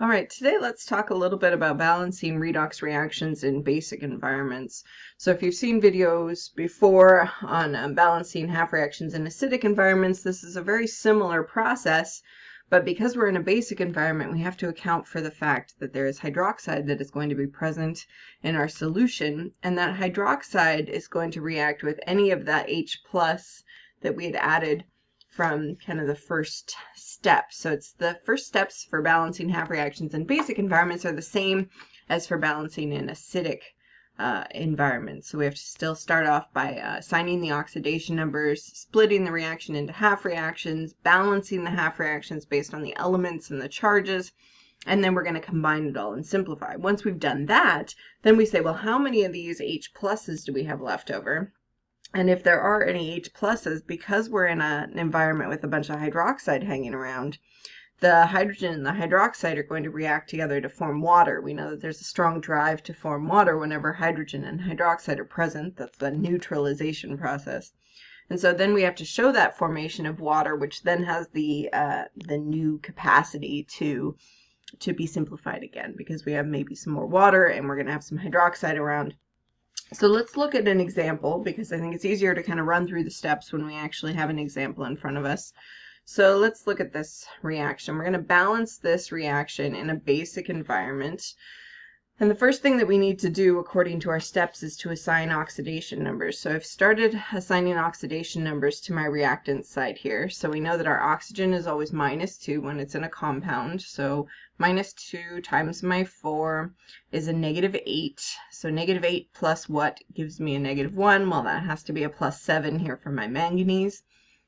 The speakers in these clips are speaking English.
All right, today let's talk a little bit about balancing redox reactions in basic environments. So if you've seen videos before on balancing half reactions in acidic environments, this is a very similar process, but because we're in a basic environment, we have to account for the fact that there is hydroxide that is going to be present in our solution, and that hydroxide is going to react with any of that H plus that we had added from kind of the first step. So it's the first steps for balancing half reactions in basic environments are the same as for balancing in acidic environments. So we have to still start off by assigning the oxidation numbers, splitting the reaction into half reactions, balancing the half reactions based on the elements and the charges, and then we're going to combine it all and simplify. Once we've done that, then we say, well, how many of these H pluses do we have left over? And if there are any H pluses, because we're in an environment with a bunch of hydroxide hanging around, the hydrogen and the hydroxide are going to react together to form water. We know that there's a strong drive to form water whenever hydrogen and hydroxide are present. That's the neutralization process. And so then we have to show that formation of water, which then has the new capacity to be simplified again, because we have maybe some more water and we're going to have some hydroxide around. So let's look at an example, because I think it's easier to kind of run through the steps when we actually have an example in front of us. So let's look at this reaction. We're going to balance this reaction in a basic environment. And the first thing that we need to do according to our steps is to assign oxidation numbers. So I've started assigning oxidation numbers to my reactant side here. So we know that our oxygen is always -2 when it's in a compound. So -2 times my 4 is a -8. So -8 plus what gives me a -1? Well, that has to be a +7 here for my manganese.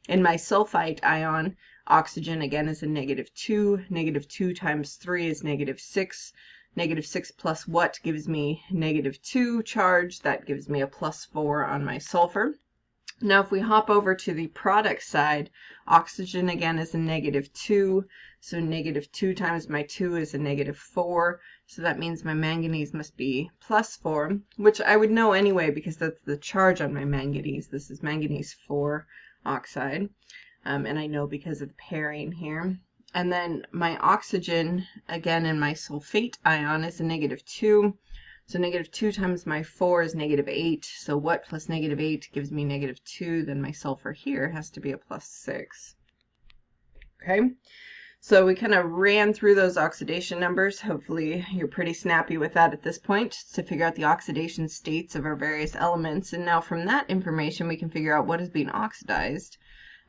In my sulfite ion, oxygen again is a -2. -2 times 3 is -6. -6 plus what gives me -2 charge. That gives me a +4 on my sulfur. Now if we hop over to the product side, oxygen again is a -2. So -2 times my 2 is a -4. So that means my manganese must be +4, which I would know anyway because that's the charge on my manganese. This is manganese 4 oxide. And I know because of the pairing here. And then my oxygen, again in my sulfate ion, is a -2. So -2 times my 4 is -8. So what plus -8 gives me -2? Then my sulfur here has to be a +6. Okay, so we kind of ran through those oxidation numbers. Hopefully you're pretty snappy with that at this point to figure out the oxidation states of our various elements. And now from that information we can figure out what is being oxidized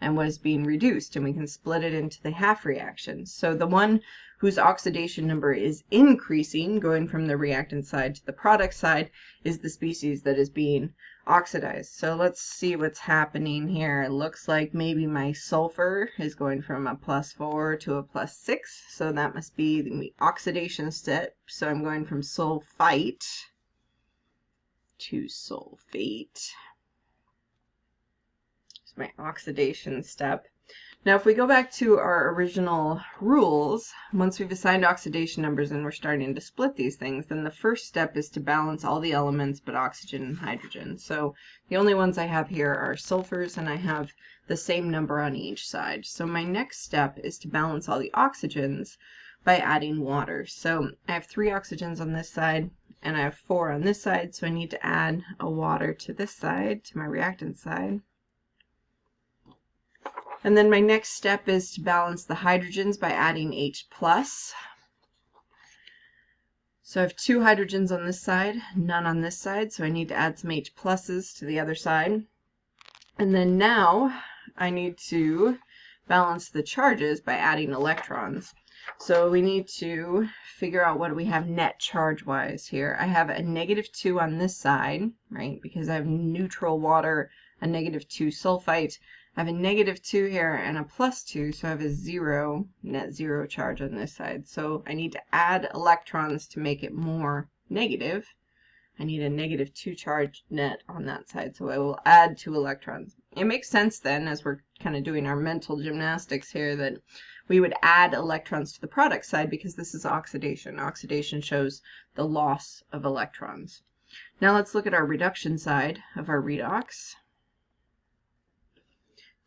and what is being reduced, and we can split it into the half reactions. So the one whose oxidation number is increasing, going from the reactant side to the product side, is the species that is being oxidized. So let's see what's happening here. It looks like maybe my sulfur is going from a +4 to a +6, so that must be the oxidation step. So I'm going from sulfite to sulfate. My oxidation step. Now if we go back to our original rules, once we've assigned oxidation numbers and we're starting to split these things, then the first step is to balance all the elements but oxygen and hydrogen. So the only ones I have here are sulfurs, and I have the same number on each side. So my next step is to balance all the oxygens by adding water. So I have 3 oxygens on this side and I have 4 on this side, so I need to add a water to this side, to my reactant side. And then my next step is to balance the hydrogens by adding H+. So I have 2 hydrogens on this side, none on this side, so I need to add some H pluses to the other side. And then now I need to balance the charges by adding electrons. So we need to figure out what do we have net charge-wise here. I have a -2 on this side, right, because I have neutral water, a -2 sulfite. I have a -2 here and a +2, so I have a 0, net 0 charge on this side. So I need to add electrons to make it more negative. I need a -2 charge net on that side, so I will add 2 electrons. It makes sense then, as we're kind of doing our mental gymnastics here, that we would add electrons to the product side because this is oxidation. Oxidation shows the loss of electrons. Now let's look at our reduction side of our redox.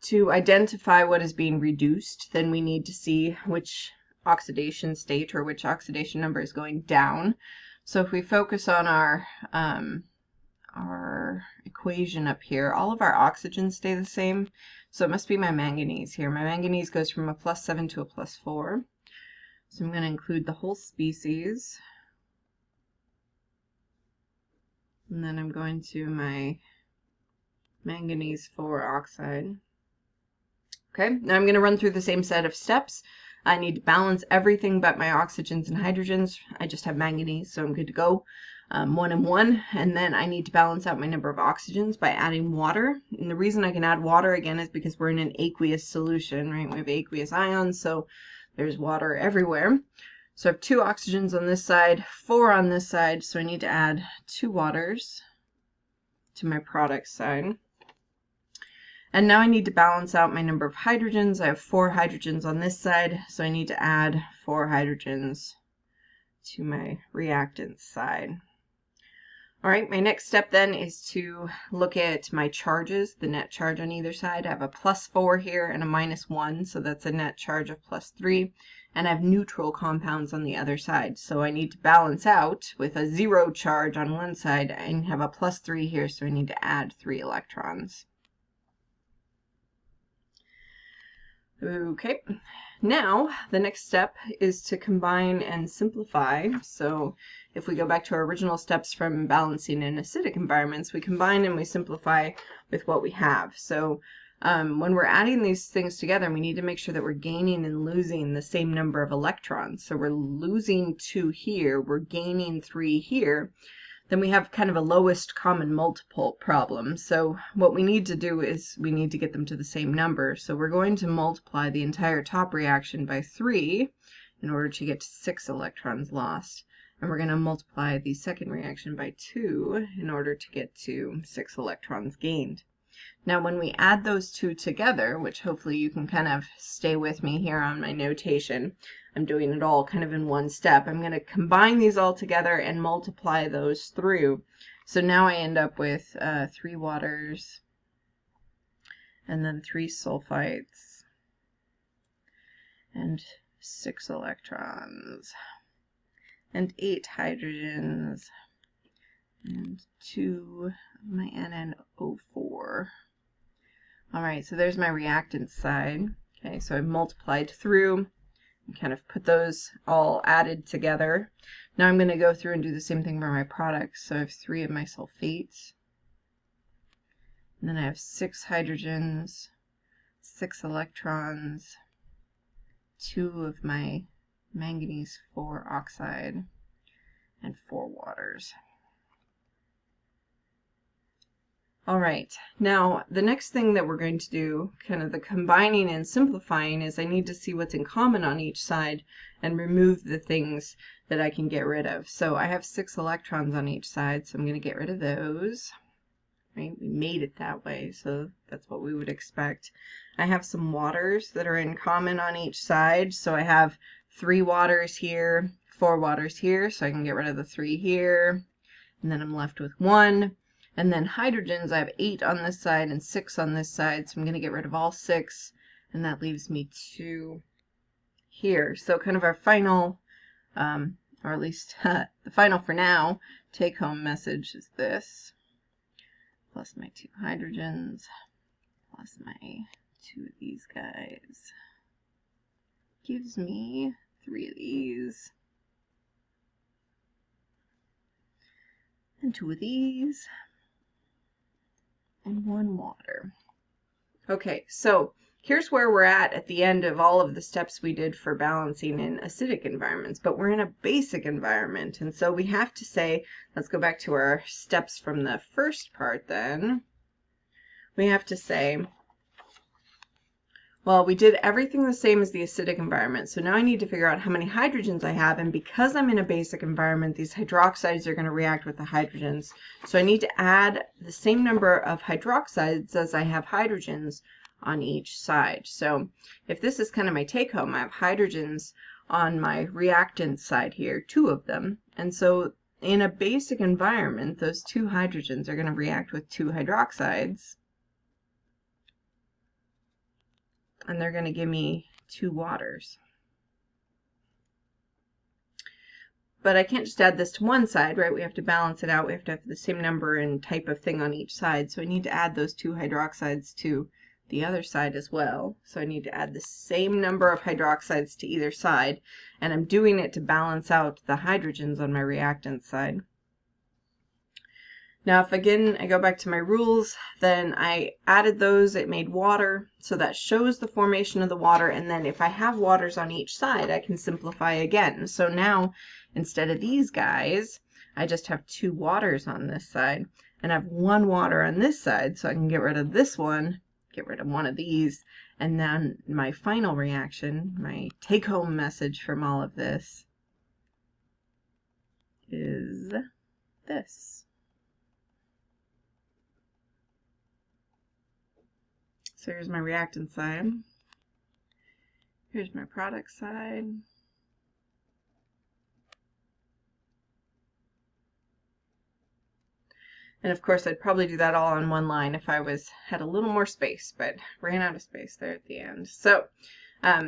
To identify what is being reduced, then we need to see which oxidation state, or which oxidation number is going down. So if we focus on our equation up here, all of our oxygens stay the same. So it must be my manganese here. My manganese goes from a +7 to a +4. So I'm going to include the whole species. And then I'm going to my manganese 4 oxide. Okay, now I'm going to run through the same set of steps. I need to balance everything but my oxygens and hydrogens. I just have manganese, so I'm good to go. 1 and 1, and then I need to balance out my number of oxygens by adding water. And the reason I can add water again is because we're in an aqueous solution, right? We have aqueous ions, so there's water everywhere. So I have 2 oxygens on this side, 4 on this side, so I need to add 2 waters to my product side. And now I need to balance out my number of hydrogens. I have 4 hydrogens on this side, so I need to add 4 hydrogens to my reactant side. All right, my next step then is to look at my charges, the net charge on either side. I have a +4 here and a -1, so that's a net charge of +3. And I have neutral compounds on the other side. So I need to balance out with a 0 charge on one side and have a +3 here, so I need to add 3 electrons. Okay, now the next step is to combine and simplify. So if we go back to our original steps from balancing in acidic environments, we combine and we simplify with what we have. So when we're adding these things together, we need to make sure that we're gaining and losing the same number of electrons. So we're losing 2 here, we're gaining 3 here. Then we have kind of a lowest common multiple problem. So what we need to do is we need to get them to the same number. So we're going to multiply the entire top reaction by 3 in order to get to 6 electrons lost. And we're going to multiply the second reaction by 2 in order to get to 6 electrons gained. Now when we add those two together, which hopefully you can kind of stay with me here on my notation, I'm doing it all kind of in one step. I'm going to combine these all together and multiply those through. So now I end up with 3 waters, and then 3 sulfites, and 6 electrons, and 8 hydrogens, and 2 of my NNO4. All right, so there's my reactant side. Okay, so I've multiplied through and kind of put those all added together. Now I'm going to go through and do the same thing for my products. So I have 3 of my sulfates, and then I have 6 hydrogens, 6 electrons, 2 of my manganese 4 oxide, and 4 waters. All right, now the next thing that we're going to do, kind of the combining and simplifying, is I need to see what's in common on each side and remove the things that I can get rid of. So I have 6 electrons on each side, so I'm going to get rid of those. Right? We made it that way, so that's what we would expect. I have some waters that are in common on each side, so I have 3 waters here, 4 waters here, so I can get rid of the 3 here, and then I'm left with 1. And then hydrogens, I have 8 on this side and 6 on this side, so I'm going to get rid of all 6, and that leaves me 2 here. So kind of our final, or at least the final for now, take-home message is this, plus my 2 hydrogens, plus my 2 of these guys, gives me 3 of these, and 2 of these, and 1 water. Okay, so here's where we're at the end of all of the steps we did for balancing in acidic environments, but we're in a basic environment, and so we have to say, let's go back to our steps from the first part then. We have to say, well, we did everything the same as the acidic environment, so now I need to figure out how many hydrogens I have, and because I'm in a basic environment, these hydroxides are going to react with the hydrogens. So I need to add the same number of hydroxides as I have hydrogens on each side. So if this is kind of my take-home, I have hydrogens on my reactant side here, 2 of them, and so in a basic environment, those 2 hydrogens are going to react with 2 hydroxides, and they're going to give me 2 waters. but I can't just add this to one side, right? We have to balance it out. We have to have the same number and type of thing on each side. So I need to add those 2 hydroxides to the other side as well. So I need to add the same number of hydroxides to either side, and I'm doing it to balance out the hydrogens on my reactant side. Now, if again I go back to my rules, then I added those, it made water, so that shows the formation of the water, and then if I have waters on each side, I can simplify again. So now, instead of these guys, I just have 2 waters on this side, and I have 1 water on this side, so I can get rid of this one, get rid of one of these, and then my final reaction, my take-home message from all of this, is this. So here's my reactant side. Here's my product side. And of course, I'd probably do that all on one line if I had a little more space, but ran out of space there at the end. So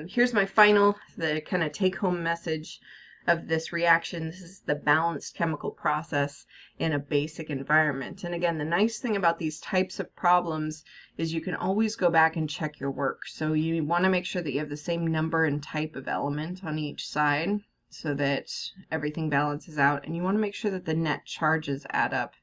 here's my final, the kind of take-home message of this reaction. This is the balanced chemical process in a basic environment. And again, the nice thing about these types of problems is you can always go back and check your work. So you want to make sure that you have the same number and type of element on each side so that everything balances out. And you want to make sure that the net charges add up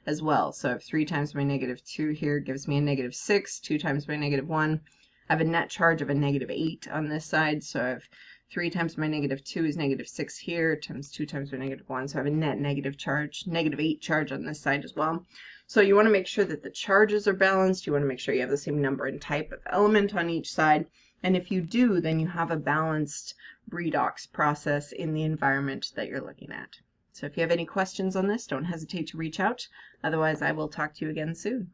as well. So if 3 times my -2 here gives me a -6, 2 times my -1, I have a net charge of a -8 on this side. So I have 3 times my -2 is -6 here, times 2 times my -1, so I have a net negative charge, -8 charge on this side as well. So you want to make sure that the charges are balanced. You want to make sure you have the same number and type of element on each side. And if you do, then you have a balanced redox process in the environment that you're looking at. So if you have any questions on this, don't hesitate to reach out. Otherwise, I will talk to you again soon.